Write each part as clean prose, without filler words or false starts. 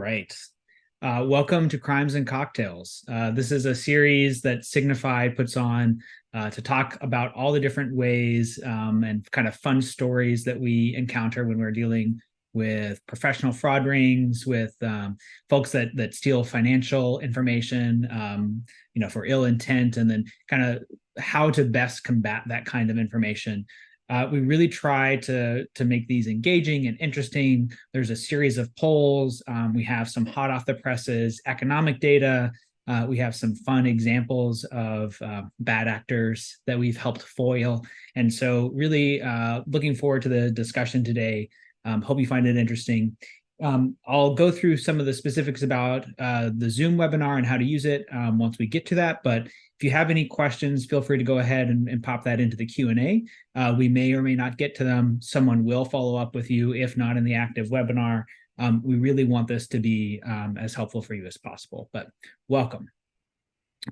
right. Welcome to Crimes and Cocktails. This is a series that Signifyd puts on to talk about all the different ways and kind of fun stories that we encounter when we're dealing with professional fraud rings, with folks that steal financial information, for ill intent, and then kind of how to best combat that kind of information. We really try to make these engaging and interesting. There's a series of polls. We have some hot off the presses economic data. We have some fun examples of bad actors that we've helped foil. And so really looking forward to the discussion today. Hope you find it interesting. I'll go through some of the specifics about the Zoom webinar and how to use it once we get to that. But if you have any questions, feel free to go ahead and pop that into the Q&A. We may or may not get to them. Someone will follow up with you, if not in the active webinar. We really want this to be as helpful for you as possible, but welcome.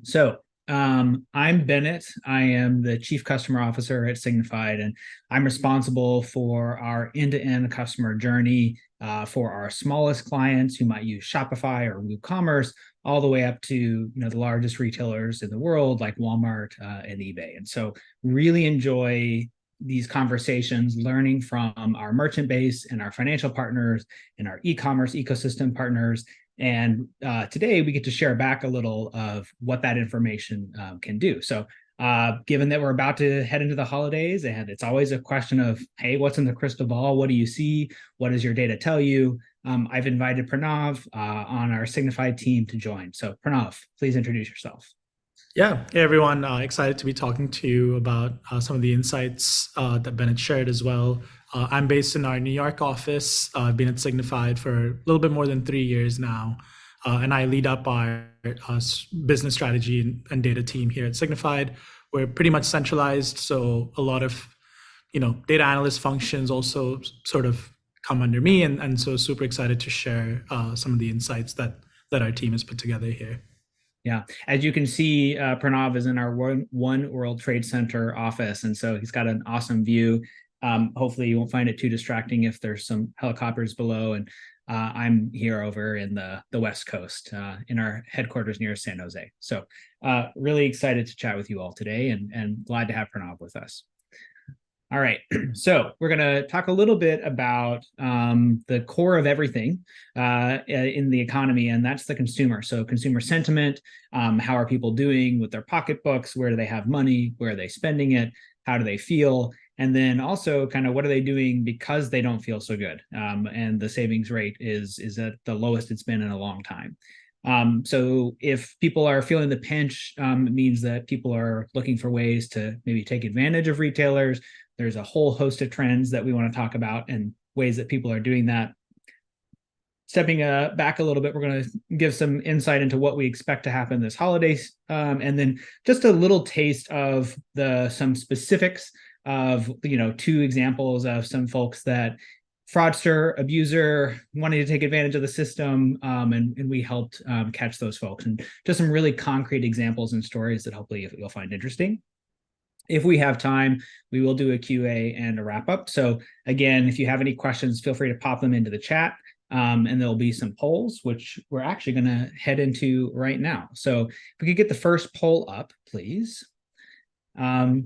So I'm Bennett. I am the Chief Customer Officer at Signifyd, and I'm responsible for our end-to-end customer journey for our smallest clients who might use Shopify or WooCommerce, all the way up to the largest retailers in the world like Walmart and eBay. And so really enjoy these conversations, learning from our merchant base and our financial partners and our e-commerce ecosystem partners. And today we get to share back a little of what that information can do. So given that we're about to head into the holidays, and it's always a question of, hey, what's in the crystal ball? What do you see? What does your data tell you? I've invited Pranav on our Signifyd team to join. So Pranav, please introduce yourself. Yeah, hey everyone, excited to be talking to you about some of the insights that Bennett shared as well. I'm based in our New York office. I've been at Signifyd for a little bit more than 3 years now, and I lead up our business strategy and data team here at Signifyd. We're pretty much centralized, so a lot of data analyst functions also sort of come under me, and so super excited to share some of the insights that our team has put together here. Yeah, as you can see, Pranav is in our One World Trade Center office, and so he's got an awesome view. Hopefully you won't find it too distracting if there's some helicopters below, and I'm here over in the West Coast in our headquarters near San Jose. So really excited to chat with you all today, and glad to have Pranav with us. All right, so we're going to talk a little bit about the core of everything in the economy, and that's the consumer. So consumer sentiment, how are people doing with their pocketbooks? Where do they have money? Where are they spending it? How do they feel? And then also kind of what are they doing because they don't feel so good? And the savings rate is at the lowest it's been in a long time. So if people are feeling the pinch, it means that people are looking for ways to maybe take advantage of retailers. There's a whole host of trends that we want to talk about and ways that people are doing that. Stepping back a little bit, we're going to give some insight into what we expect to happen this holidays, and then just a little taste of some specifics of 2 examples of some folks that fraudster, abuser, wanting to take advantage of the system, and we helped catch those folks, and just some really concrete examples and stories that hopefully you'll find interesting. If we have time, we will do a QA and a wrap up. So again, if you have any questions, feel free to pop them into the chat, and there'll be some polls, which we're actually going to head into right now. So if we could get the first poll up, please.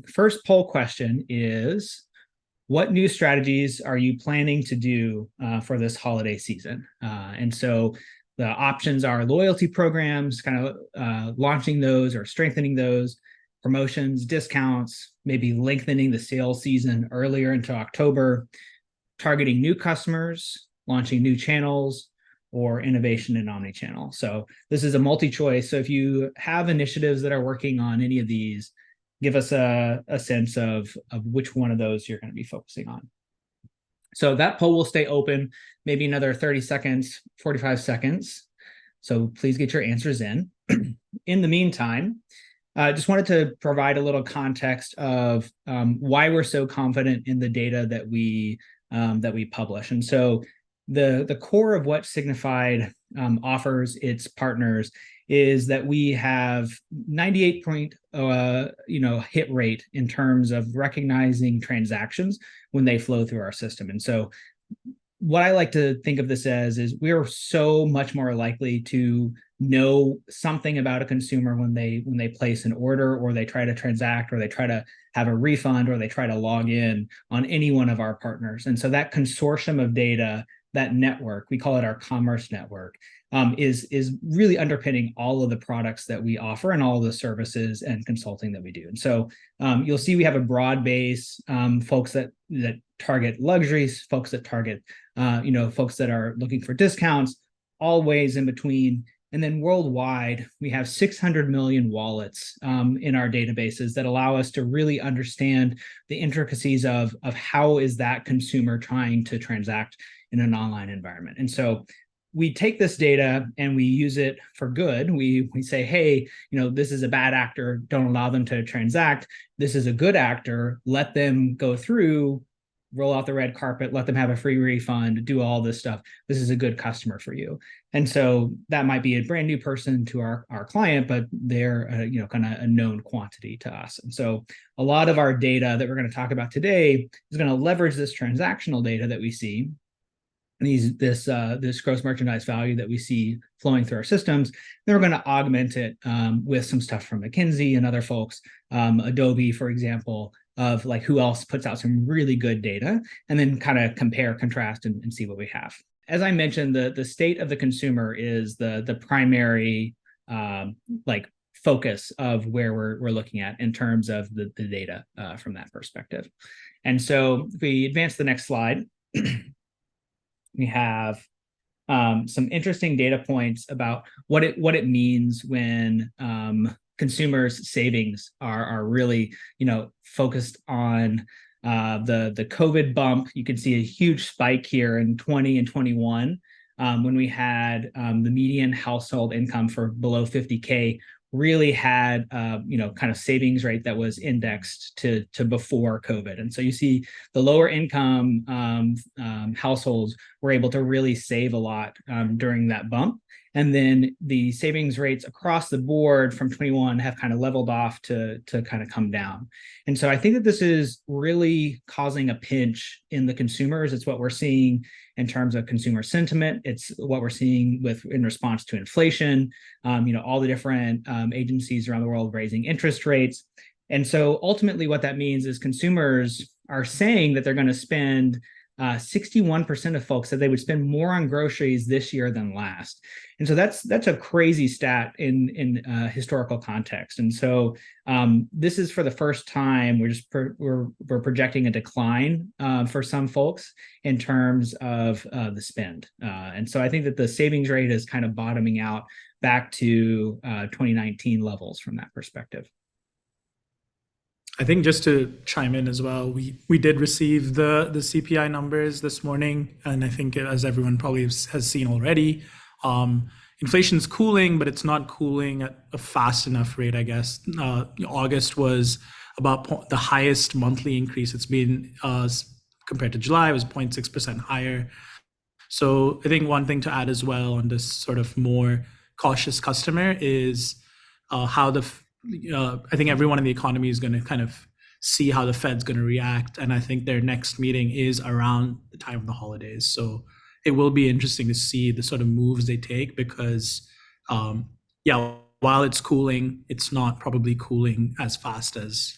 First poll question is, what new strategies are you planning to do for this holiday season? And so the options are loyalty programs, kind of launching those or strengthening those, promotions, discounts, maybe lengthening the sales season earlier into October, targeting new customers, launching new channels, or innovation in omnichannel. So this is a multi-choice. So if you have initiatives that are working on any of these, give us a sense of which one of those you're going to be focusing on. So that poll will stay open, maybe another 30 seconds, 45 seconds. So please get your answers in. In the meantime, I just wanted to provide a little context of why we're so confident in the data that we publish. And so the core of what Signifyd offers its partners is that we have 98 hit rate in terms of recognizing transactions when they flow through our system. And so what I like to think of this as is we're so much more likely to know something about a consumer when they place an order, or they try to transact, or they try to have a refund, or they try to log in on any one of our partners. And so that consortium of data, that network, we call it our commerce network, is really underpinning all of the products that we offer and all of the services and consulting that we do. And so you'll see we have a broad base, folks that target luxuries, folks that target folks that are looking for discounts, all ways in between. And then worldwide, we have 600 million wallets in our databases that allow us to really understand the intricacies of how is that consumer trying to transact in an online environment. And so we take this data and we use it for good. We say, hey, this is a bad actor, don't allow them to transact. This is a good actor, let them go through, roll out the red carpet, let them have a free refund, do all this stuff. This is a good customer for you. And so that might be a brand new person to our client, but they're kind of a known quantity to us. And so a lot of our data that we're going to talk about today is going to leverage this transactional data that we see, this gross merchandise value that we see flowing through our systems. Then we're going to augment it with some stuff from McKinsey and other folks, Adobe, for example, of like who else puts out some really good data, and then kind of compare, contrast, and see what we have. As I mentioned, the state of the consumer is the primary focus of where we're looking at in terms of the data from that perspective. And so if we advance to the next slide, we have some interesting data points about what it means when consumers' savings are really focused on the COVID bump. You can see a huge spike here in 20 and 21 when we had the median household income for below 50K really had kind of savings rate that was indexed to before COVID. And so you see the lower income households were able to really save a lot during that bump. And then the savings rates across the board from 21 have kind of leveled off to kind of come down. And so I think that this is really causing a pinch in the consumers. It's what we're seeing in terms of consumer sentiment. It's what we're seeing in response to inflation, all the different agencies around the world raising interest rates. And so ultimately what that means is consumers are saying that they're going to spend 61% of folks said they would spend more on groceries this year than last. And so that's a crazy stat in historical context. And so this is for the first time we're projecting a decline for some folks in terms of the spend. And so I think that the savings rate is kind of bottoming out back to 2019 levels from that perspective. I think just to chime in as well, we did receive the CPI numbers this morning, and I think as everyone probably has seen already, inflation's cooling, but it's not cooling at a fast enough rate, I guess. August was about the highest monthly increase it's been compared to July. It was 0.6% higher. So I think one thing to add as well on this sort of more cautious customer is how I think everyone in the economy is going to kind of see how the Fed's going to react. And I think their next meeting is around the time of the holidays. So it will be interesting to see the sort of moves they take because, while it's cooling, it's not probably cooling as fast as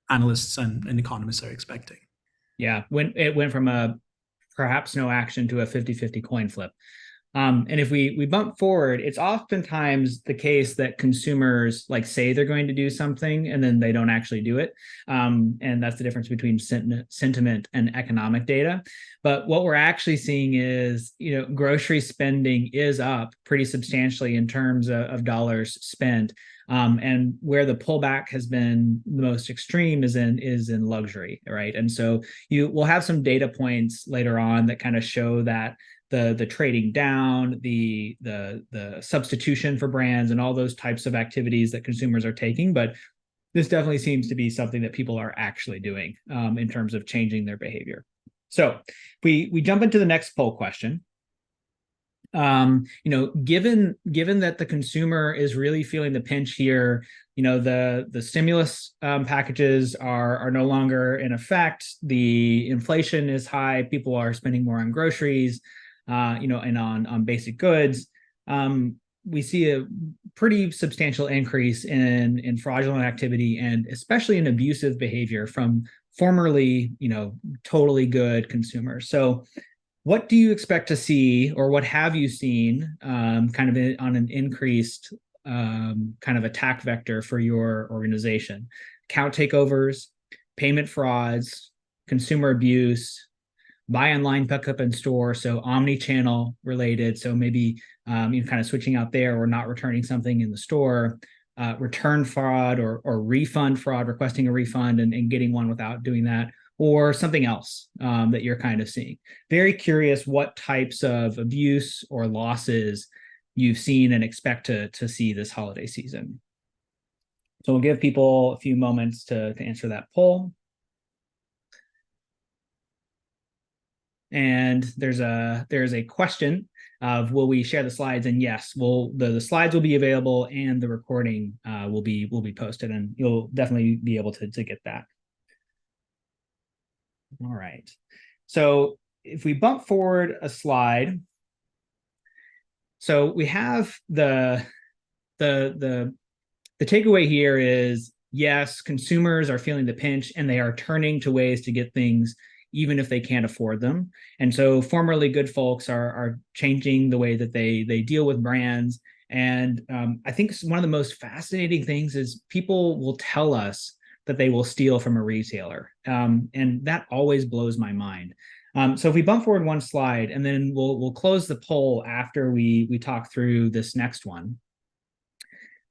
analysts and economists are expecting. Yeah, it went from a perhaps no action to a 50-50 coin flip. And if we bump forward, it's oftentimes the case that consumers say they're going to do something and then they don't actually do it. And that's the difference between sentiment and economic data. But what we're actually seeing is, grocery spending is up pretty substantially in terms of dollars spent. And where the pullback has been the most extreme is in luxury, right? And so we'll have some data points later on that kind of show that the trading down, the substitution for brands, and all those types of activities that consumers are taking. But this definitely seems to be something that people are actually doing in terms of changing their behavior. So we jump into the next poll question. Given that the consumer is really feeling the pinch here, the stimulus packages are no longer in effect. The inflation is high. People are spending more on groceries, and on basic goods. We see a pretty substantial increase in fraudulent activity and especially in abusive behavior from formerly, totally good consumers. So what do you expect to see, or what have you seen kind of on an increased kind of attack vector for your organization? Account takeovers, payment frauds, consumer abuse, buy online, pickup in store, so omni-channel related. So maybe kind of switching out there or not returning something in the store, return fraud or refund fraud, requesting a refund and getting one without doing that, or something else that you're kind of seeing. Very curious what types of abuse or losses you've seen and expect to see this holiday season. So we'll give people a few moments to answer that poll. And there's a question of, will we share the slides? And yes, the slides will be available and the recording will be posted, and you'll definitely be able to get that. All right. So if we bump forward a slide, so we have the takeaway here is, yes, consumers are feeling the pinch and they are turning to ways to get things even if they can't afford them. And so formerly good folks are changing the way that they deal with brands. And I think one of the most fascinating things is people will tell us that they will steal from a retailer. And that always blows my mind. So if we bump forward one slide, and then we'll close the poll after we talk through this next one.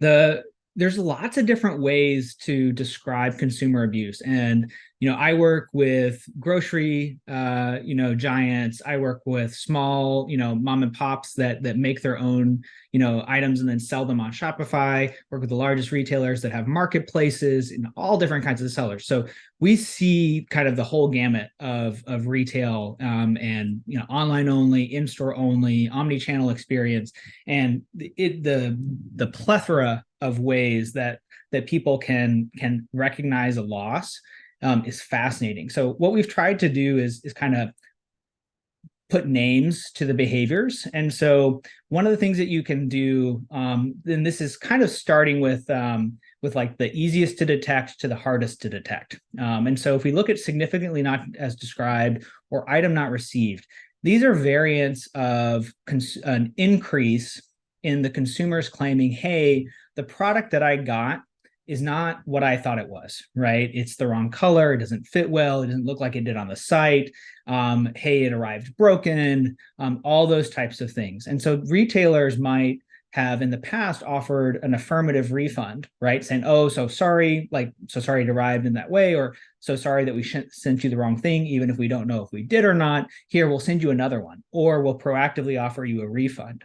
There's lots of different ways to describe consumer abuse. And, I work with grocery, giants. I work with small, mom and pops that make their own, items and then sell them on Shopify. Work with the largest retailers that have marketplaces and all different kinds of sellers. So we see kind of the whole gamut of retail, and, online only, in-store only, omni-channel experience, and the plethora of ways that people can recognize a loss is fascinating. So what we've tried to do is kind of put names to the behaviors. And so one of the things that you can do, and this is kind of starting with like the easiest to detect to the hardest to detect. And so if we look at significantly not as described or item not received, these are variants of an increase in the consumers claiming, hey, the product that I got is not what I thought it was, right? It's the wrong color. It doesn't fit well. It doesn't look like it did on the site. Hey, it arrived broken, all those types of things. And so retailers might have in the past offered an affirmative refund, right? Saying, oh, so sorry it arrived in that way, or so sorry that we sent you the wrong thing, even if we don't know if we did or not. Here, we'll send you another one, or we'll proactively offer you a refund.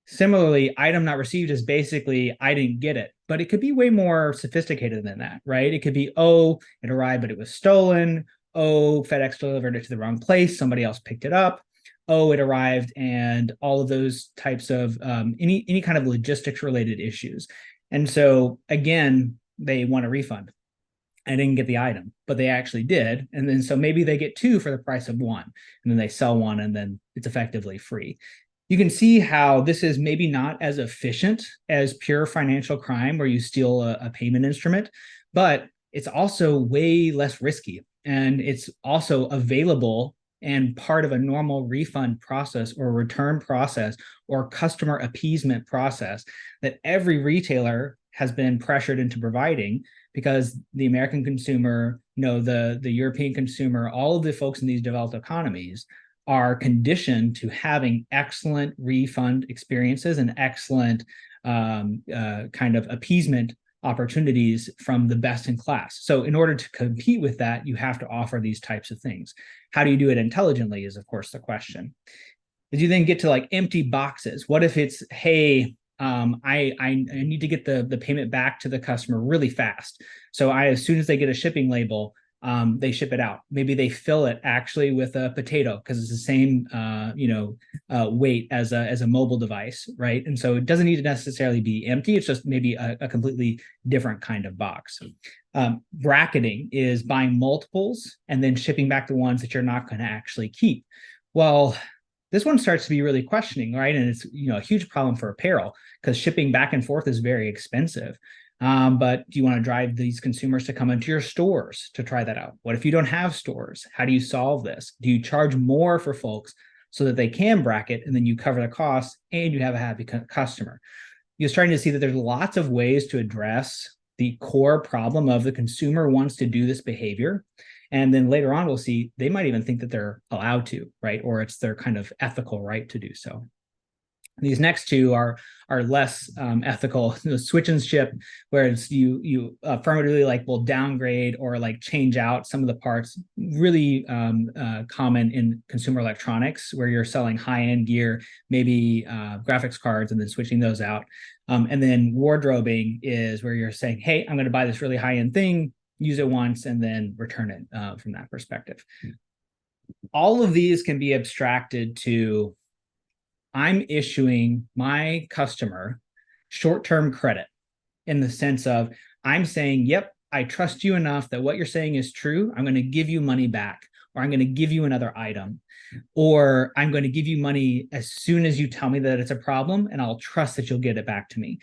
Similarly, item not received is basically, I didn't get it, but it could be way more sophisticated than that, right? It could be, oh, it arrived, but it was stolen. Oh, FedEx delivered it to the wrong place. Somebody else picked it up. Oh, it arrived, and all of those types of any kind of logistics related issues. And so again, they want a refund. I didn't get the item, but they actually did. And then so maybe they get two for the price of one, and then they sell one, and then it's effectively free. You can see how this is maybe not as efficient as pure financial crime where you steal a payment instrument, but it's also way less risky. And it's also available and part of a normal refund process or return process or customer appeasement process that every retailer has been pressured into providing, because the American consumer, the European consumer, all of the folks in these developed economies are conditioned to having excellent refund experiences and excellent kind of appeasement opportunities from the best in class. So in order to compete with that, you have to offer these types of things. How do you do it intelligently is, of course, the question. As you then get to like empty boxes, what if it's, hey, I need to get the payment back to the customer really fast. So as soon as they get a shipping label, they ship it out. Maybe they fill it actually with a potato because it's the same, weight as a mobile device, right? And so it doesn't need to necessarily be empty. It's just maybe a completely different kind of box. Bracketing is buying multiples and then shipping back the ones that you're not going to actually keep. Well, this one starts to be really questioning, right? And it's a huge problem for apparel because shipping back and forth is very expensive. But do you want to drive these consumers to come into your stores to try that out? What if you don't have stores? How do you solve this? Do you charge more for folks so that they can bracket and then you cover the costs and you have a happy customer? You're starting to see that there's lots of ways to address the core problem of the consumer wants to do this behavior. And then later on, we'll see they might even think that they're allowed to, right? Or it's their kind of ethical right to do so. These next two are less ethical. The switch and ship, where it's you affirmatively will downgrade or change out some of the parts. Really common in consumer electronics, where you're selling high-end gear, maybe graphics cards, and then switching those out. And then wardrobing is where you're saying, hey, I'm going to buy this really high-end thing, use it once, and then return it from that perspective. All of these can be abstracted to, I'm issuing my customer short-term credit in the sense of I'm saying, yep, I trust you enough that what you're saying is true. I'm going to give you money back, or I'm going to give you another item, or I'm going to give you money as soon as you tell me that it's a problem, and I'll trust that you'll get it back to me.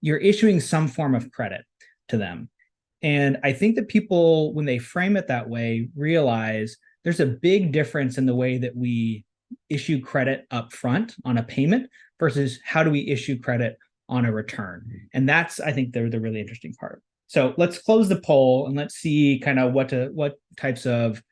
You're issuing some form of credit to them. And I think that people, when they frame it that way, realize there's a big difference in the way that we issue credit up front on a payment versus how do we issue credit on a return. And that's, I think, the really interesting part. So let's close the poll and let's see kind of what types of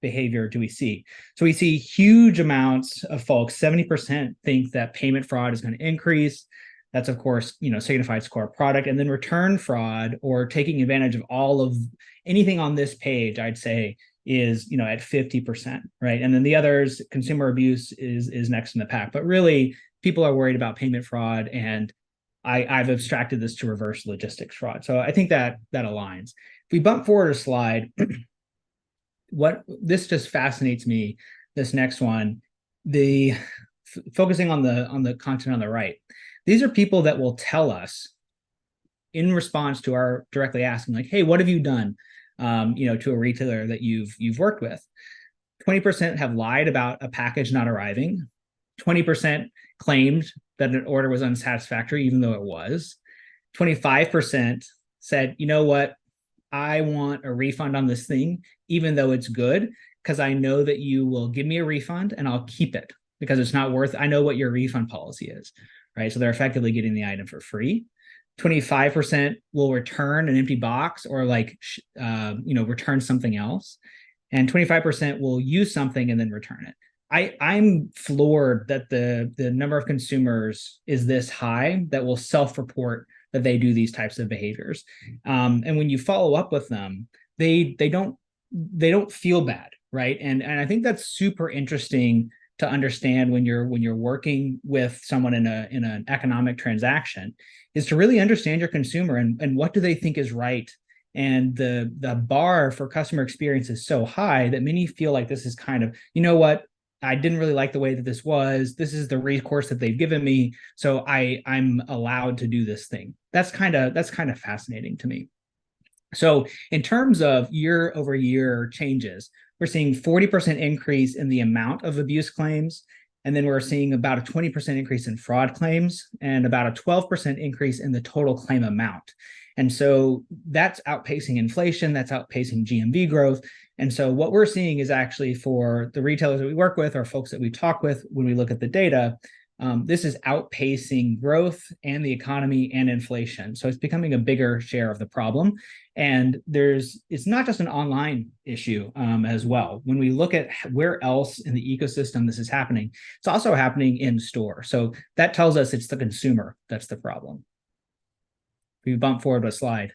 behavior do we see. So we see huge amounts of folks, 70% think that payment fraud is going to increase. That's, of course, Signifyd's core product. And then return fraud, or taking advantage of all of anything on this page, I'd say is at 50%, right? And then the others, consumer abuse is next in the pack. But really, people are worried about payment fraud, and I've abstracted this to reverse logistics fraud. So I think that aligns. If we bump forward a slide, this just fascinates me. This next one, focusing on the content on the right. These are people that will tell us in response to our directly asking, hey, what have you done? To a retailer that you've worked with. 20% have lied about a package not arriving. 20% claimed that an order was unsatisfactory, even though it was. 25% said, you know what, I want a refund on this thing, even though it's good, because I know that you will give me a refund and I'll keep it because it's not worth, I know what your refund policy is, right? So they're effectively getting the item for free. 25% will return an empty box or return something else. And 25% will use something and then return it. I'm floored that the number of consumers is this high that will self-report that they do these types of behaviors. And when you follow up with them, they don't feel bad, right? And I think that's super interesting to understand when you're working with someone in an economic transaction, is to really understand your consumer and what do they think is right. And the bar for customer experience is so high that many feel like this is kind of, you know what, I didn't really like the way that this was. This is the recourse that they've given me, so I'm allowed to do this thing. That's kind of fascinating to me. So in terms of year over year changes, we're seeing 40% increase in the amount of abuse claims. And then we're seeing about a 20% increase in fraud claims and about a 12% increase in the total claim amount. And so that's outpacing inflation, that's outpacing GMV growth. And so what we're seeing is actually, for the retailers that we work with or folks that we talk with when we look at the data, this is outpacing growth and the economy and inflation. So it's becoming a bigger share of the problem. And it's not just an online issue as well. When we look at where else in the ecosystem this is happening, it's also happening in store. So that tells us it's the consumer that's the problem. If we bump forward a slide.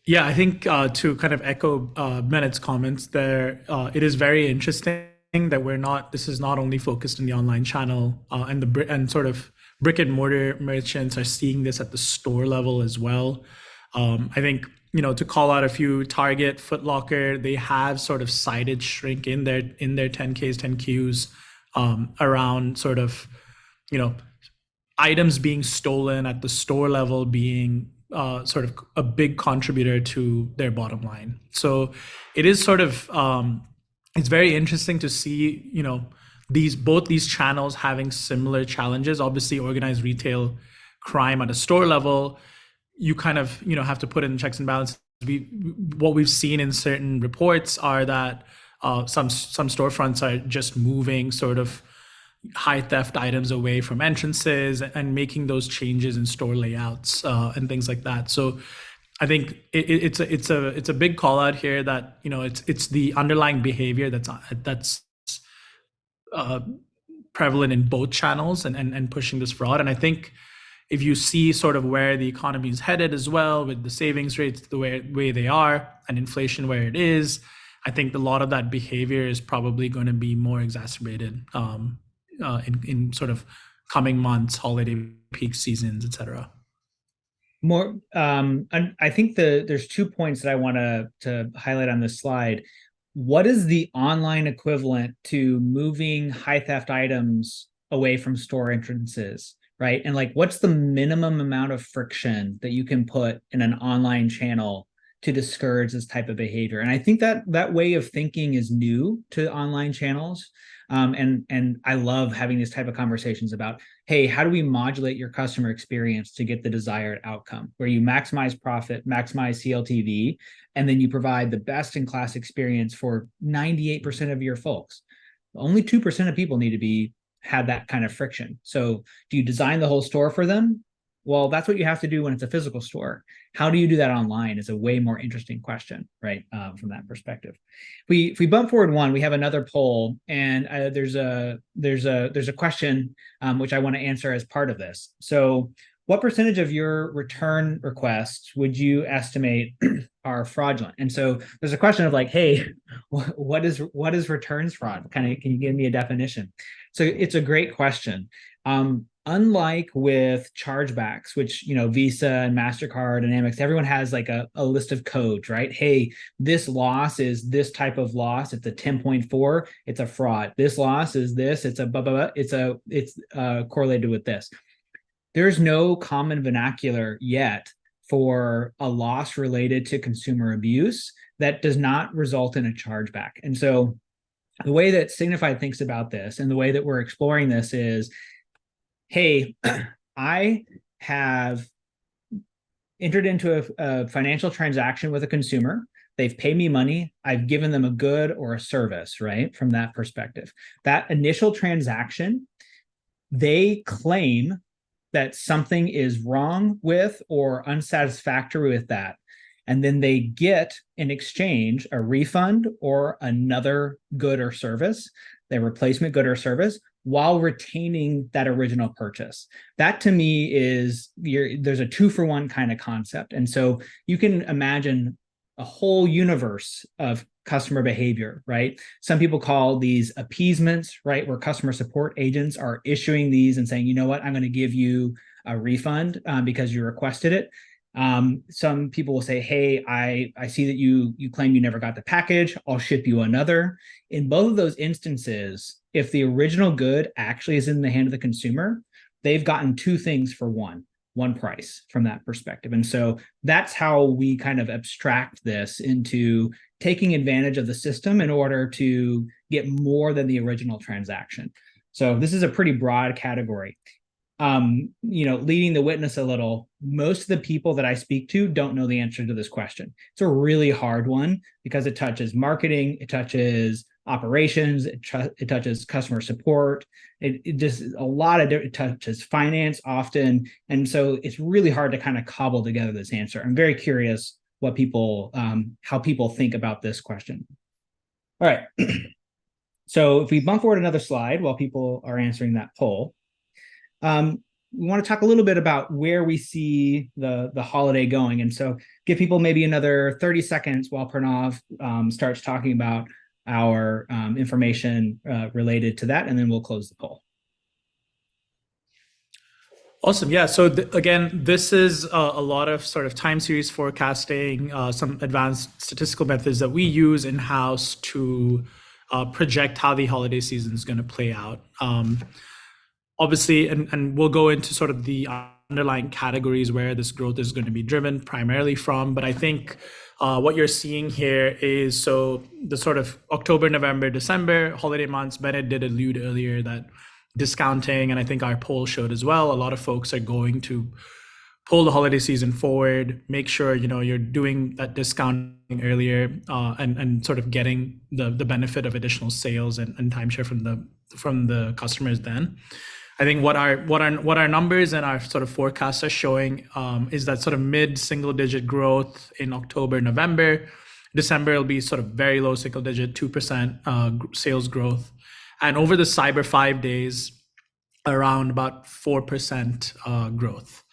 Yeah, I think to kind of echo Bennett's comments there, it is very interesting that this is not only focused in the online channel, and sort of brick and mortar merchants are seeing this at the store level as well. I think to call out a few, Target, Foot Locker, they have sort of cited shrink in their 10Ks, 10Qs around sort of, you know, items being stolen at the store level being sort of a big contributor to their bottom line. So it is sort of it's very interesting to see, both these channels having similar challenges. Obviously, organized retail crime at a store level, you kind of have to put in checks and balances. What we've seen in certain reports are that some storefronts are just moving sort of high theft items away from entrances and making those changes in store layouts and things like that. So I think it's a big call out here that it's the underlying behavior that's prevalent in both channels and pushing this fraud. And I think if you see sort of where the economy is headed as well, with the savings rates the way they are and inflation where it is, I think a lot of that behavior is probably going to be more exacerbated in sort of coming months, holiday peak seasons, etc. More, and I think there's 2 points that I want to highlight on this slide. What is the online equivalent to moving high theft items away from store entrances, right? And like, what's the minimum amount of friction that you can put in an online channel to discourage this type of behavior? And I think that way of thinking is new to online channels. And I love having this type of conversations about, hey, how do we modulate your customer experience to get the desired outcome, where you maximize profit, maximize CLTV, and then you provide the best in class experience for 98% of your folks. Only 2% of people need to have that kind of friction. So do you design the whole store for them? Well, that's what you have to do when it's a physical store. How do you do that online is a way more interesting question, right? From that perspective. If we bump forward one, we have another poll, and there's a question which I want to answer as part of this. So, what percentage of your return requests would you estimate are fraudulent? And so there's a question of like, hey, what is returns fraud? Can you give me a definition? So it's a great question. Unlike with chargebacks, which, Visa and MasterCard and Amex, everyone has like a list of codes, right? Hey, this loss is this type of loss. It's a 10.4. It's a fraud. This loss is this. It's a blah, blah, blah. It's correlated with this. There's no common vernacular yet for a loss related to consumer abuse that does not result in a chargeback. And so the way that Signifyd thinks about this and the way that we're exploring this is, hey, I have entered into a financial transaction with a consumer. They've paid me money. I've given them a good or a service, right? From that perspective, that initial transaction, they claim that something is wrong with or unsatisfactory with that. And then they get in exchange a refund or another good or service, their replacement good or service, while retaining that original purchase. That to me is, there's a 2-for-1 kind of concept. And so you can imagine a whole universe of customer behavior, right? Some people call these appeasements, right? Where customer support agents are issuing these and saying, you know what, I'm going to give you a refund because you requested it. Some people will say, hey, I see that you claim you never got the package. I'll ship you another. In both of those instances, if the original good actually is in the hand of the consumer, they've gotten 2 things for one price from that perspective. And so that's how we kind of abstract this into taking advantage of the system in order to get more than the original transaction. So this is a pretty broad category. Leading the witness a little, most of the people that I speak to don't know the answer to this question. It's a really hard one because it touches marketing, it touches operations, it touches customer support, it just a lot of it touches finance often. And so it's really hard to kind of cobble together this answer. I'm very curious what people, how people think about this question. All right. So if we bump forward another slide while people are answering that poll, we want to talk a little bit about where we see the holiday going. And so give people maybe another 30 seconds while Pranav starts talking about our information related to that, and then we'll close the poll. Awesome. Yeah. So again, this is a lot of sort of time series forecasting, some advanced statistical methods that we use in house to project how the holiday season is going to play out. Obviously, and we'll go into sort of the underlying categories where this growth is going to be driven primarily from. But I think what you're seeing here is so the sort of October, November, December holiday months. Bennett did allude earlier that discounting, and I think our poll showed as well, a lot of folks are going to pull the holiday season forward, make sure you're doing that discounting earlier, and sort of getting the benefit of additional sales and timeshare from the customers then. I think what our numbers and our sort of forecasts are showing is that sort of mid-single digit growth in October, November. December will be sort of very low single digit, 2% sales growth. And over the Cyber 5 days, around about 4% growth.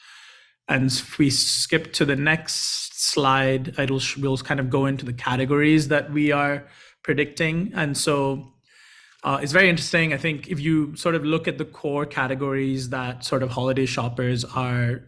And if we skip to the next slide, we'll kind of go into the categories that we are predicting. And so it's very interesting. I think if you sort of look at the core categories that sort of holiday shoppers are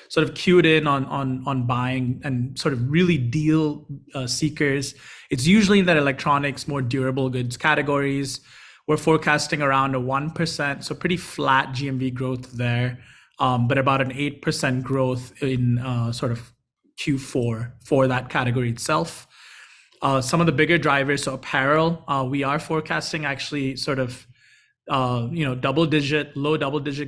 sort of cued in on buying and sort of really deal seekers, it's usually in that electronics, more durable goods categories. We're forecasting around a 1%, so pretty flat GMV growth there, but about an 8% growth in sort of Q4 for that category itself. Some of the bigger drivers, so apparel, we are forecasting actually sort of low double digit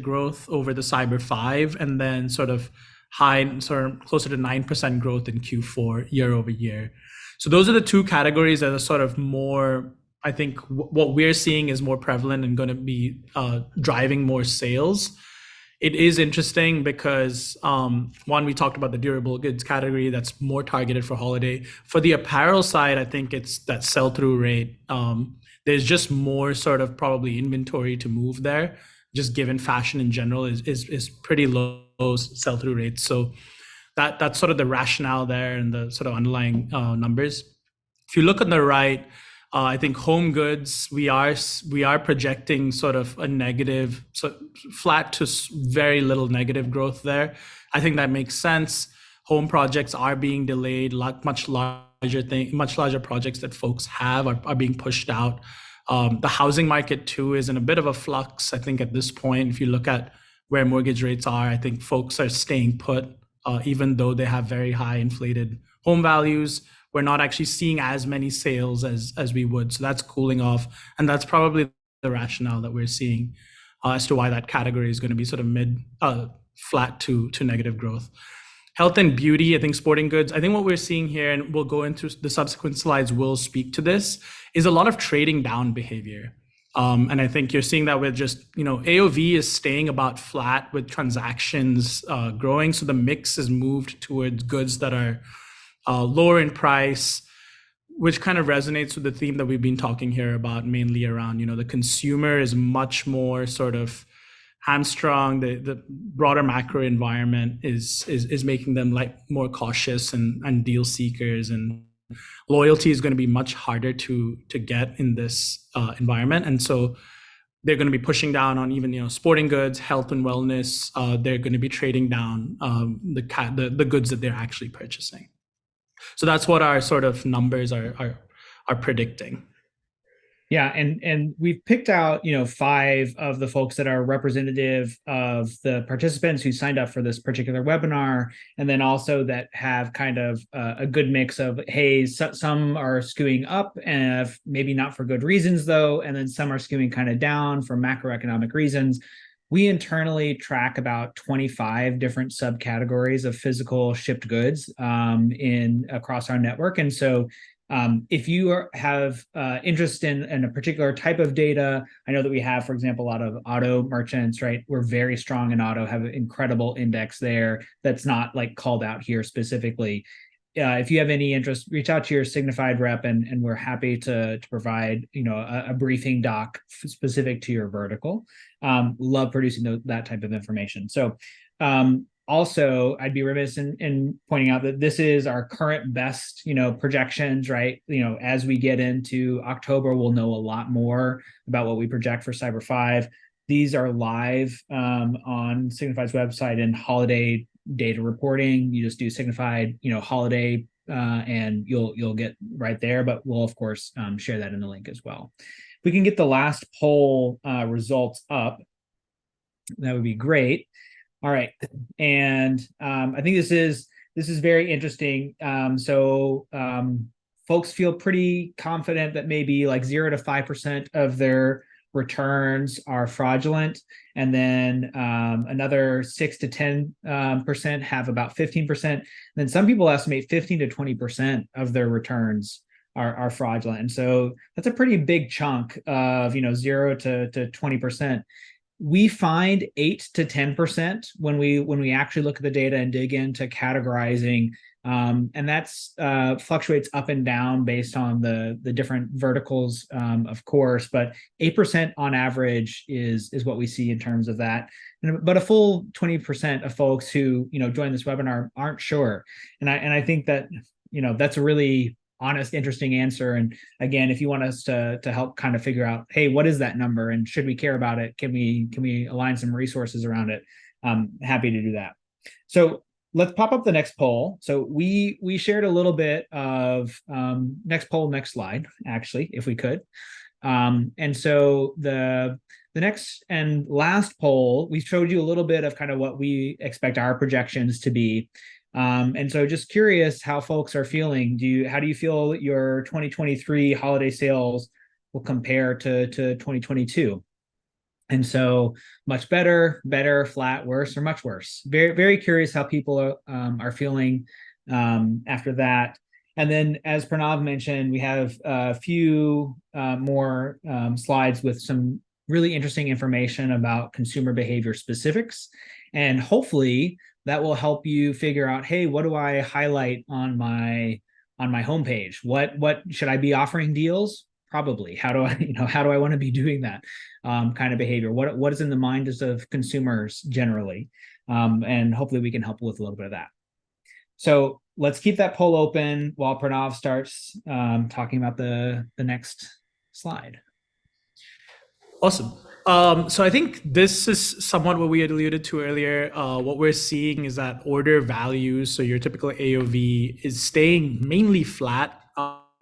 growth over the Cyber 5, and then sort of closer to 9% growth in Q4 year over year. So those are the two categories that are sort of more, I think what we're seeing is more prevalent and going to be driving more sales. It is interesting because one, we talked about the durable goods category that's more targeted for holiday. For the apparel side, I think it's that sell-through rate. There's just more sort of probably inventory to move there, just given fashion in general is pretty low sell-through rates. So that's sort of the rationale there and the sort of underlying numbers. If you look on the right, I think home goods, we are projecting sort of a negative, so flat to very little negative growth there. I think that makes sense. Home projects are being delayed. Much larger projects that folks have are being pushed out. The housing market too is in a bit of a flux. I think at this point, if you look at where mortgage rates are, I think folks are staying put, even though they have very high inflated home values. We're not actually seeing as many sales as we would. So that's cooling off. And that's probably the rationale that we're seeing as to why that category is going to be sort of flat to negative growth. Health and beauty, I think sporting goods, I think what we're seeing here, and we'll go into the subsequent slides, will speak to this, is a lot of trading down behavior. And I think you're seeing that with just, AOV is staying about flat with transactions growing. So the mix is moved towards goods that are lower in price, which kind of resonates with the theme that we've been talking here about, mainly around, the consumer is much more sort of hamstrung. The broader macro environment is making them like more cautious and deal seekers, and loyalty is going to be much harder to get in this environment. And so they're going to be pushing down on even sporting goods, health and wellness. They're going to be trading down the goods that they're actually purchasing. So that's what our sort of numbers are predicting. Yeah, and we've picked out 5 of the folks that are representative of the participants who signed up for this particular webinar, and then also that have kind of a good mix of, hey, some are skewing up and maybe not for good reasons though, and then some are skewing kind of down for macroeconomic reasons. We internally track about 25 different subcategories of physical shipped goods across our network. And so if you have interest in a particular type of data, I know that we have, for example, a lot of auto merchants, right? We're very strong in auto, have an incredible index there that's not like called out here specifically. If you have any interest, reach out to your Signifyd rep, and we're happy to provide a briefing doc specific to your vertical. Love producing that type of information. So also, I'd be remiss in pointing out that this is our current best projections, right? As we get into October, we'll know a lot more about what we project for Cyber 5. These are live on Signifyd's website in holiday data reporting. You just do Signifyd, holiday, and you'll get right there. But we'll of course share that in the link as well. If we can get the last poll results up, that would be great. All right, and I think this is very interesting. Folks feel pretty confident that maybe like 0 to 5% of their returns are fraudulent, and then another 6 to 10% have about 15%. And then some people estimate 15 to 20% of their returns are fraudulent, and so that's a pretty big chunk of 0 to 20%. We find 8 to 10% when we actually look at the data and dig into categorizing, and that's fluctuates up and down based on the different verticals, of course, but 8% on average is what we see in terms of that. But a full 20% of folks who join this webinar aren't sure, and I think that that's a really honest, interesting answer. And again, if you want us to help kind of figure out, hey, what is that number and should we care about it? Can we align some resources around it? I'm happy to do that. So let's pop up the next poll. So we shared a little bit of next poll, next slide, actually, if we could. And so the next and last poll, we showed you a little bit of kind of what we expect our projections to be. And so just curious how folks are feeling. How do you feel your 2023 holiday sales will compare to 2022? And so much better, flat, worse, or much worse. Very, very curious how people are feeling after that. And then, as Pranav mentioned, we have a few more slides with some really interesting information about consumer behavior specifics. And hopefully that will help you figure out, hey, what do I highlight on my homepage? What should I be offering deals? Probably. How do I want to be doing that kind of behavior? What is in the minds of consumers generally? And hopefully we can help with a little bit of that. So let's keep that poll open while Pranav starts talking about the next slide. Awesome. So I think this is somewhat what we had alluded to earlier. What we're seeing is that order values, so your typical AOV, is staying mainly flat.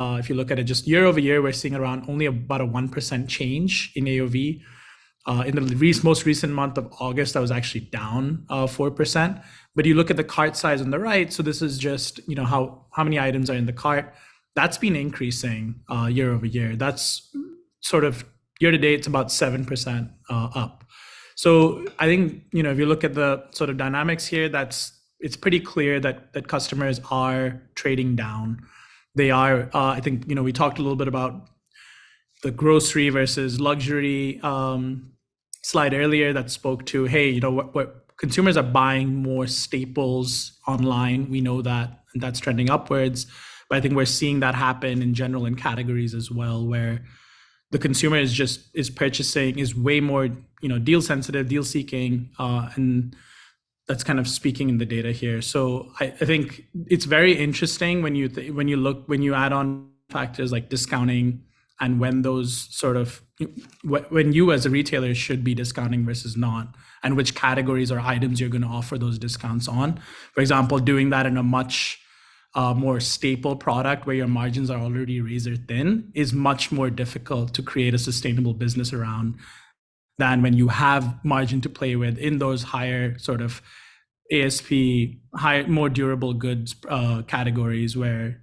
If you look at it just year over year, we're seeing around only about a 1% change in AOV. In the most recent month of August, that was actually down 4%. But you look at the cart size on the right, so this is just how many items are in the cart. That's been increasing year over year. That's sort of year to date, it's about 7% up. So I think if you look at the sort of dynamics here, it's pretty clear that customers are trading down. They are. I think we talked a little bit about the grocery versus luxury slide earlier that spoke to, hey, what consumers are buying more staples online. We know that, and that's trending upwards. But I think we're seeing that happen in general in categories as well, where the consumer is purchasing, is way more deal sensitive, deal seeking, and that's kind of speaking in the data here. So I think it's very interesting when you add on factors like discounting and when those sort of when you as a retailer should be discounting versus not, and which categories or items you're going to offer those discounts on. For example, doing that in a much more staple product where your margins are already razor thin is much more difficult to create a sustainable business around than when you have margin to play with in those higher sort of ASP, more durable goods categories where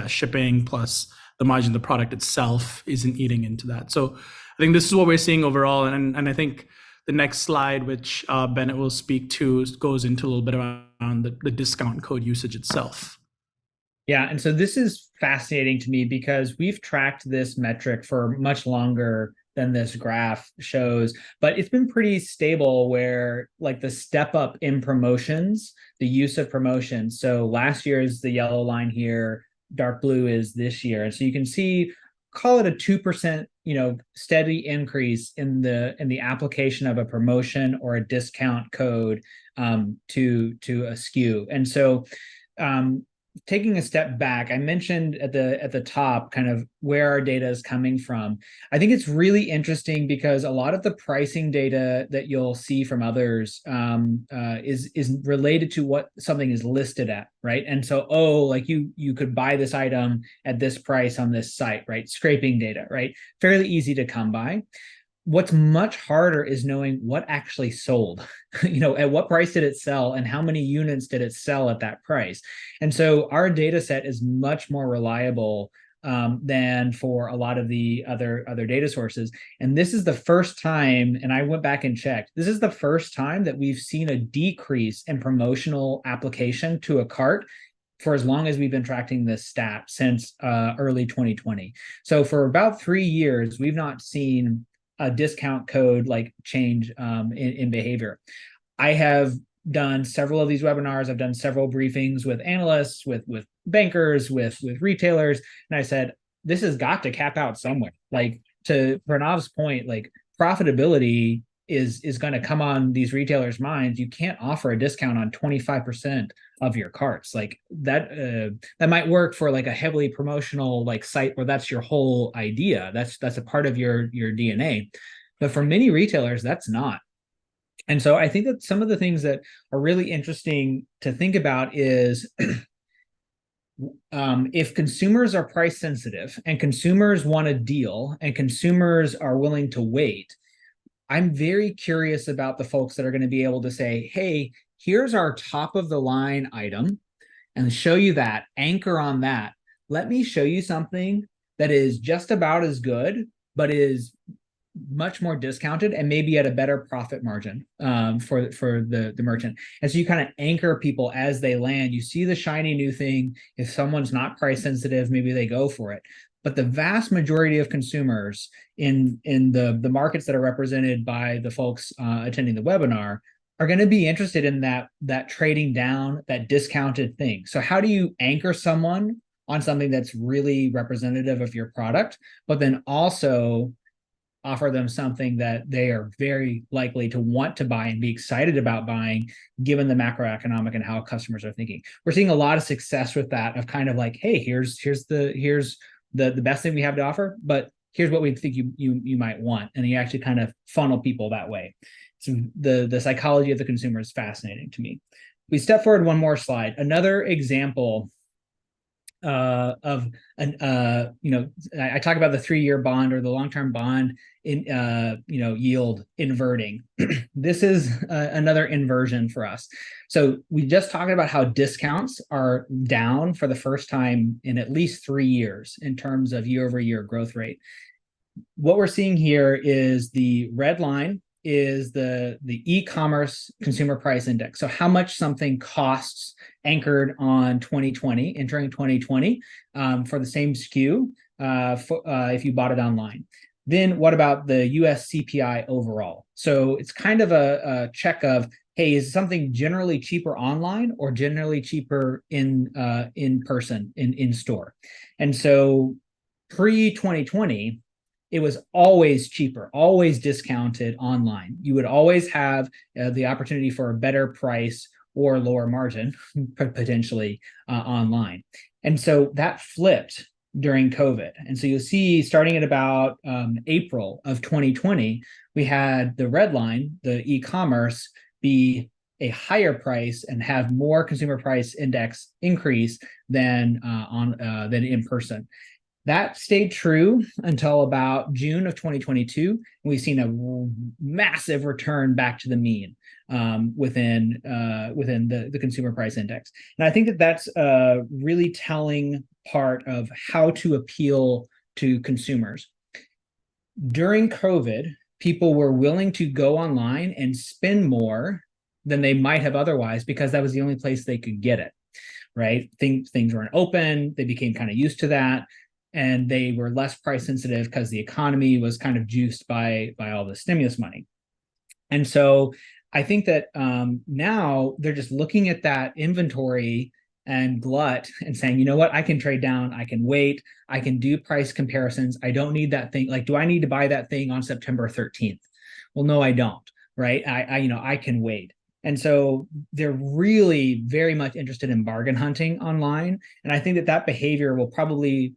shipping plus the margin of the product itself isn't eating into that. So I think this is what we're seeing overall, and I think the next slide, which Bennett will speak to, goes into a little bit around the discount code usage itself. Yeah, and so this is fascinating to me because we've tracked this metric for much longer than this graph shows, but it's been pretty stable where like the step up in promotions, the use of promotions. So last year is the yellow line here, dark blue is this year. And so you can see, call it a 2%, steady increase in the application of a promotion or a discount code to a SKU. And so taking a step back, I mentioned at the top kind of where our data is coming from. I think it's really interesting because a lot of the pricing data that you'll see from others is related to what something is listed at, right? And so, oh, like you could buy this item at this price on this site, right? Scraping data, right? Fairly easy to come by. What's much harder is knowing what actually sold. At what price did it sell and how many units did it sell at that price. And so our data set is much more reliable than for a lot of the other data sources. And this is the first time, and I went back and checked, this is the first time that we've seen a decrease in promotional application to a cart for as long as we've been tracking this stat, since early 2020. So for about 3 years, we've not seen a discount code like change in behavior. I have done several of these webinars. I've done several briefings with analysts, with bankers, with retailers, and I said, this has got to cap out somewhere. Like, to Pranav's point, like, profitability is going to come on these retailers' minds. You can't offer a discount on 25% of your carts. Like that might work for like a heavily promotional like site where that's your whole idea. That's a part of your DNA. But for many retailers, that's not. And so I think that some of the things that are really interesting to think about is if consumers are price sensitive and consumers want a deal and consumers are willing to wait, I'm very curious about the folks that are going to be able to say, hey, here's our top of the line item, and show you that, anchor on that. Let me show you something that is just about as good, but is much more discounted and maybe at a better profit margin for the merchant. And so you kind of anchor people as they land. You see the shiny new thing. If someone's not price sensitive, maybe they go for it. But the vast majority of consumers in the markets that are represented by the folks attending the webinar are going to be interested in that trading down, that discounted thing. So how do you anchor someone on something that's really representative of your product, but then also offer them something that they are very likely to want to buy and be excited about buying, given the macroeconomic and how customers are thinking? We're seeing a lot of success with that, of kind of like, hey, here's the best thing we have to offer, but here's what we think you might want. And you actually kind of funnel people that way. So the psychology of the consumer is fascinating to me. We step forward one more slide. Another example of an I talk about the 3-year bond or the long-term bond in yield inverting. This is another inversion for us. So we just talked about how discounts are down for the first time in at least 3 years in terms of year-over-year growth rate. What we're seeing here is the red line is the e-commerce consumer price index. So how much something costs anchored on 2020, entering 2020 for the same SKU if you bought it online. Then what about the US CPI overall? So it's kind of a check of, hey, is something generally cheaper online or generally cheaper in person, in store? And so pre-2020, it was always cheaper, always discounted online. You would always have the opportunity for a better price or lower margin, potentially online. And so that flipped during COVID. And so you'll see starting at about April of 2020, we had the red line, the e-commerce, be a higher price and have more consumer price index increase than in person. That stayed true until about June of 2022. We've seen a massive return back to the mean within the consumer price index. And I think that that's a really telling part of how to appeal to consumers. During COVID, people were willing to go online and spend more than they might have otherwise because that was the only place they could get it, right? Things weren't open. They became kind of used to that. And they were less price sensitive because the economy was kind of juiced by all the stimulus money. And so I think that now they're just looking at that inventory and glut and saying, you know what, I can trade down, I can wait, I can do price comparisons. I don't need that thing. Like, do I need to buy that thing on September 13th? Well, no, I don't, right? I can wait. And so they're really very much interested in bargain hunting online. And I think that behavior will probably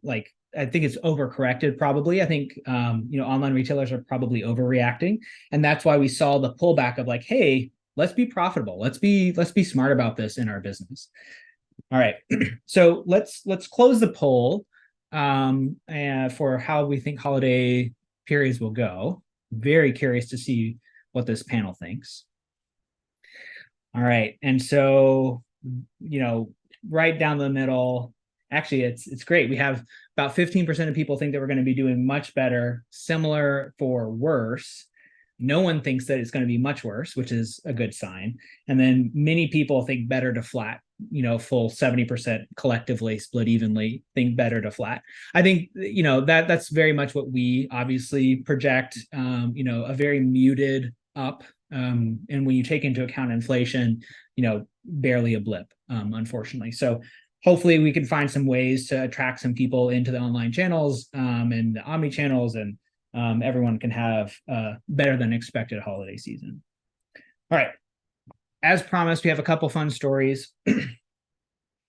I think it's overcorrected probably. I think, online retailers are probably overreacting. And that's why we saw the pullback of hey, let's be profitable. Let's be smart about this in our business. All right. So let's close the poll for how we think holiday periods will go. Very curious to see what this panel thinks. All right. And so, right down the middle, actually, it's great. We have about 15% of people think that we're going to be doing much better, similar, for worse. No one thinks that it's going to be much worse, which is a good sign. And then many people think better to flat, full 70% collectively, split evenly, think better to flat. I think, that's very much what we obviously project, a very muted up. And when you take into account inflation, barely a blip, unfortunately. So hopefully we can find some ways to attract some people into the online channels and the omni channels, and everyone can have a better than expected holiday season. All right. As promised, we have a couple fun stories in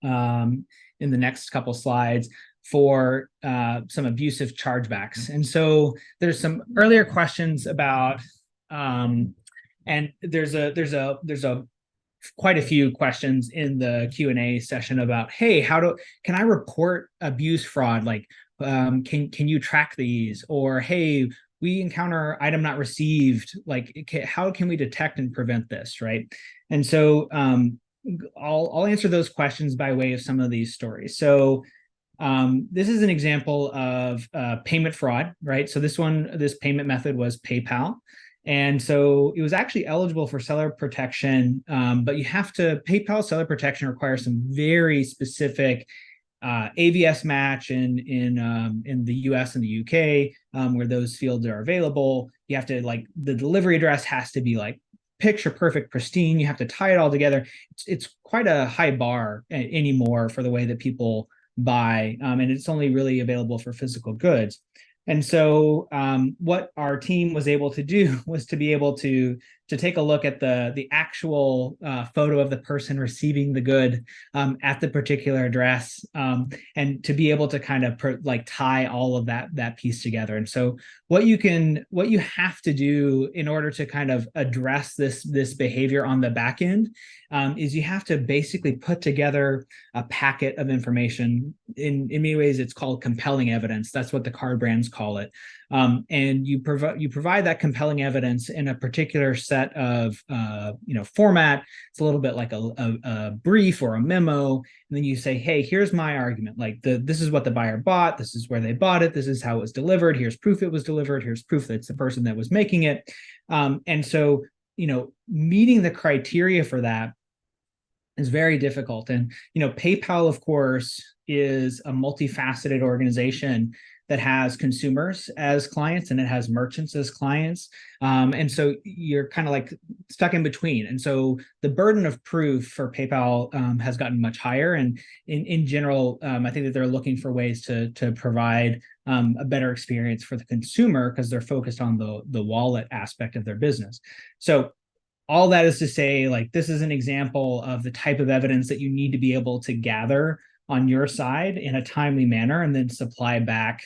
the next couple slides for some abusive chargebacks. And so there's some earlier questions about and there's quite a few questions in the Q&A session about, hey, can I report abuse fraud? Can you track these? Or, hey, we encounter item not received. How can we detect and prevent this, right? And so I'll answer those questions by way of some of these stories. So this is an example of payment fraud, right? So this payment method was PayPal. And so it was actually eligible for seller protection, but PayPal seller protection requires some very specific AVS match in the US and the UK, where those fields are available. You have to the delivery address has to be picture perfect, pristine. You have to tie it all together. It's quite a high bar anymore for the way that people buy, and it's only really available for physical goods. And so what our team was able to do was to be able to take a look at the actual photo of the person receiving the good at the particular address, and to be able to kind of tie all of that piece together. And so what you have to do in order to kind of address this behavior on the back end is you have to basically put together a packet of information. In many ways, it's called compelling evidence. That's what the card brands call it. And you provide that compelling evidence in a particular set of format. It's a little bit like a brief or a memo, and then you say, hey, here's my argument. This is what the buyer bought. This is where they bought it. This is how it was delivered. Here's proof it was delivered. Here's proof that it's the person that was making it. And so meeting the criteria for that is very difficult. And PayPal, of course, is a multifaceted organization that has consumers as clients and it has merchants as clients. And so you're kind of stuck in between. And so the burden of proof for PayPal has gotten much higher. And in general, I think that they're looking for ways to provide a better experience for the consumer because they're focused on the wallet aspect of their business. So all that is to say, this is an example of the type of evidence that you need to be able to gather on your side in a timely manner and then supply back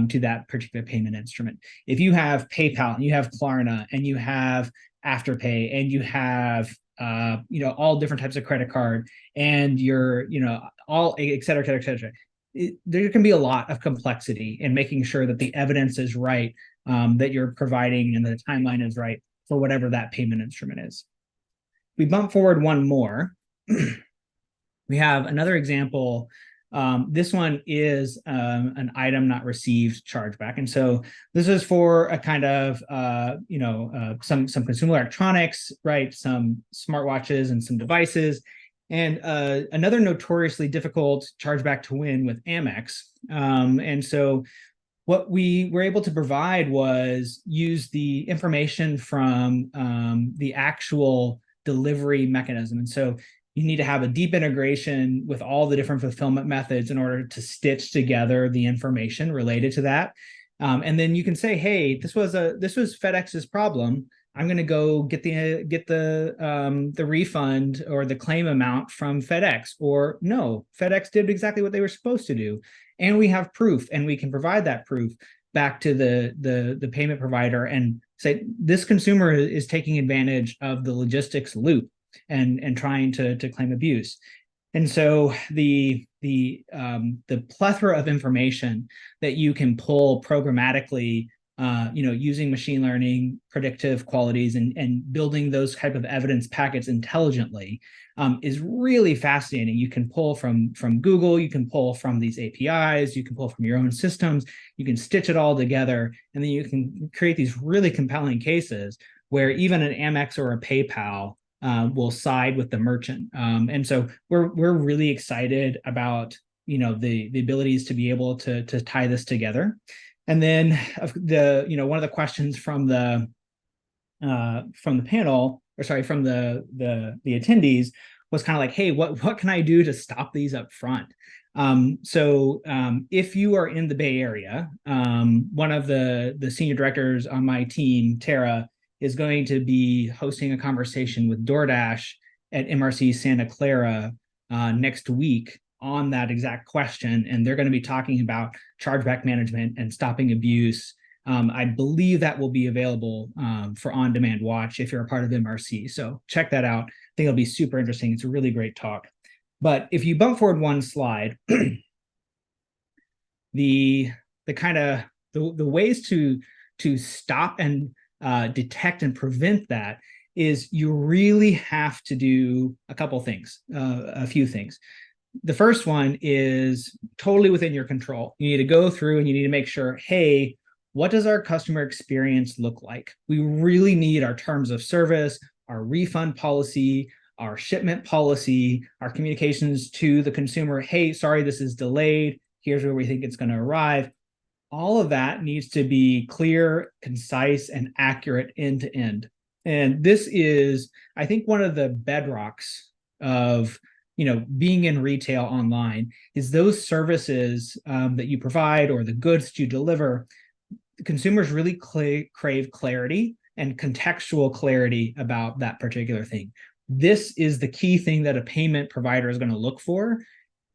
to that particular payment instrument. If you have PayPal and you have Klarna and you have Afterpay and you have all different types of credit card and you're all et cetera, et cetera, et cetera, there can be a lot of complexity in making sure that the evidence is right, that you're providing, and the timeline is right for whatever that payment instrument is. We bump forward one more. We have another example. This one is an item not received chargeback. And so this is for a kind of, some consumer electronics, right? Some smartwatches and some devices. And another notoriously difficult chargeback to win with Amex. And so what we were able to provide was use the information from the actual delivery mechanism. And so you need to have a deep integration with all the different fulfillment methods in order to stitch together the information related to that. And then you can say, hey, this was FedEx's problem. I'm going to go get the refund or the claim amount from FedEx. Or no, FedEx did exactly what they were supposed to do, and we have proof, and we can provide that proof back to the payment provider and say this consumer is taking advantage of the logistics loop and trying to claim abuse. And so the plethora of information that you can pull programmatically, using machine learning, predictive qualities, and building those type of evidence packets intelligently, is really fascinating. You can pull from Google, you can pull from these APIs, you can pull from your own systems, you can stitch it all together, and then you can create these really compelling cases where even an Amex or a PayPal will side with the merchant. And so we're really excited about the abilities to be able to tie this together. And then one of the questions from the panel, or sorry, from the attendees, was kind of like, hey, what can I do to stop these up front? If you are in the Bay Area, one of the senior directors on my team, Tara, is going to be hosting a conversation with DoorDash at MRC Santa Clara next week on that exact question. And they're going to be talking about chargeback management and stopping abuse. I believe that will be available for on-demand watch if you're a part of MRC. So check that out. I think it'll be super interesting. It's a really great talk. But if you bump forward one slide, the ways to stop and detect and prevent that is you really have to do a few things. The first one is totally within your control. You need to go through and you need to make sure, hey, what does our customer experience look like? We really need our terms of service, our refund policy, our shipment policy, our communications to the consumer. Hey, sorry, this is delayed. Here's where we think it's going to arrive. All of that needs to be clear, concise, and accurate end to end. And this is, I think, one of the bedrocks of being in retail online is those services that you provide or the goods that you deliver. Consumers really crave clarity and contextual clarity about that particular thing. This is the key thing that a payment provider is going to look for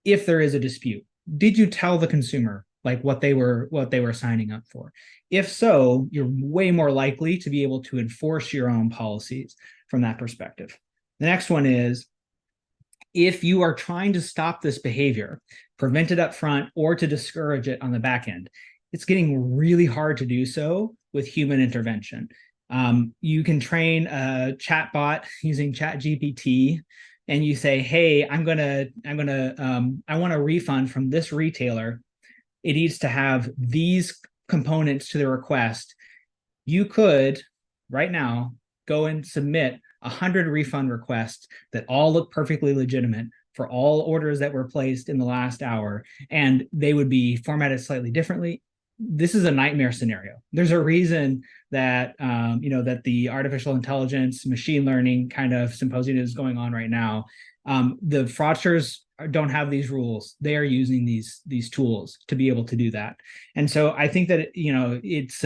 if there is a dispute. Did you tell the consumer like what they were signing up for? If so, you're way more likely to be able to enforce your own policies from that perspective. The next one is, if you are trying to stop this behavior, prevent it up front, or to discourage it on the back end, it's getting really hard to do so with human intervention. You can train a chatbot using ChatGPT, and you say, hey, I want a refund from this retailer. It needs to have these components to the request. You could, right now, go and submit 100 refund requests that all look perfectly legitimate for all orders that were placed in the last hour, and they would be formatted slightly differently. This is a nightmare scenario. There's a reason that that the artificial intelligence, machine learning kind of symposium is going on right now. The fraudsters don't have these rules. They are using these tools to be able to do that. And so I think that it's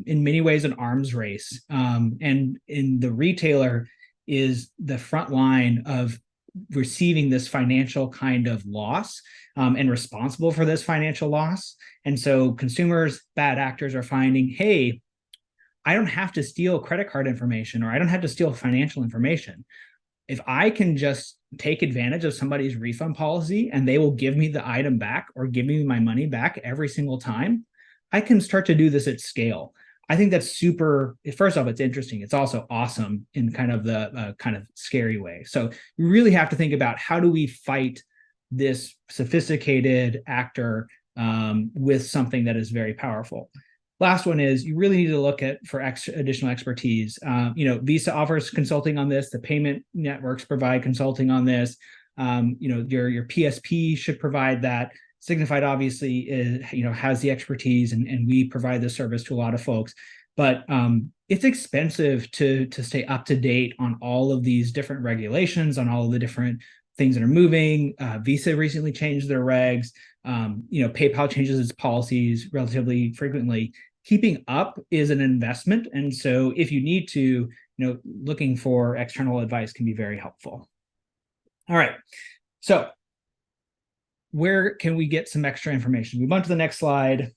in many ways an arms race. And in the retailer is the front line of receiving this financial kind of loss and responsible for this financial loss. And so consumers, bad actors are finding, hey, I don't have to steal credit card information, or I don't have to steal financial information. If I can just take advantage of somebody's refund policy and they will give me the item back or give me my money back every single time, I can start to do this at scale. I think that's super. First off, it's interesting. It's also awesome in kind of the kind of scary way. So you really have to think about, how do we fight this sophisticated actor with something that is very powerful. Last one is, you really need to look at for additional expertise. Visa offers consulting on this. The payment networks provide consulting on this. Your PSP should provide that. Signifyd obviously has the expertise, and we provide this service to a lot of folks. But it's expensive to stay up to date on all of these different regulations, on all of the different things that are moving. Visa recently changed their regs. PayPal changes its policies relatively frequently. Keeping up is an investment. And so if you need to, looking for external advice can be very helpful. All right. So where can we get some extra information? Move on to the next slide.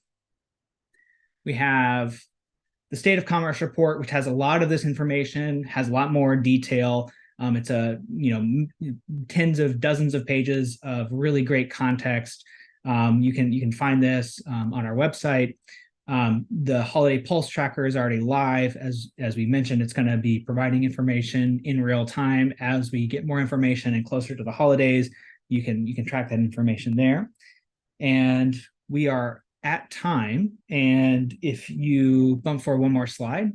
We have the State of Commerce report, which has a lot of this information, has a lot more detail. It's tens of dozens of pages of really great context. You can find this on our website. The holiday pulse tracker is already live. As we mentioned, it's going to be providing information in real time as we get more information and closer to the holidays. You can track that information there. And we are at time. And if you bump forward one more slide,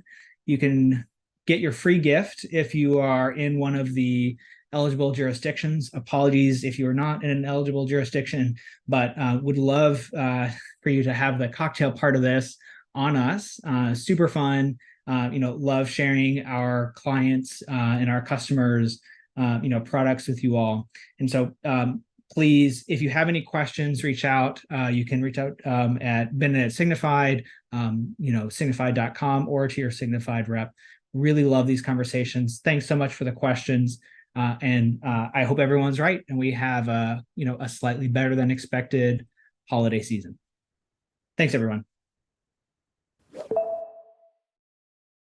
you can get your free gift if you are in one of the eligible jurisdictions. Apologies if you're not in an eligible jurisdiction, but would love for you to have the cocktail part of this on us. Super fun. Love sharing our clients and our customers, products with you all. And so please, if you have any questions, reach out. You can reach out at Bennett at Signifyd, signifyd.com, or to your Signifyd rep. Really love these conversations. Thanks so much for the questions. And I hope everyone's right and we have a slightly better than expected holiday season. Thanks, everyone.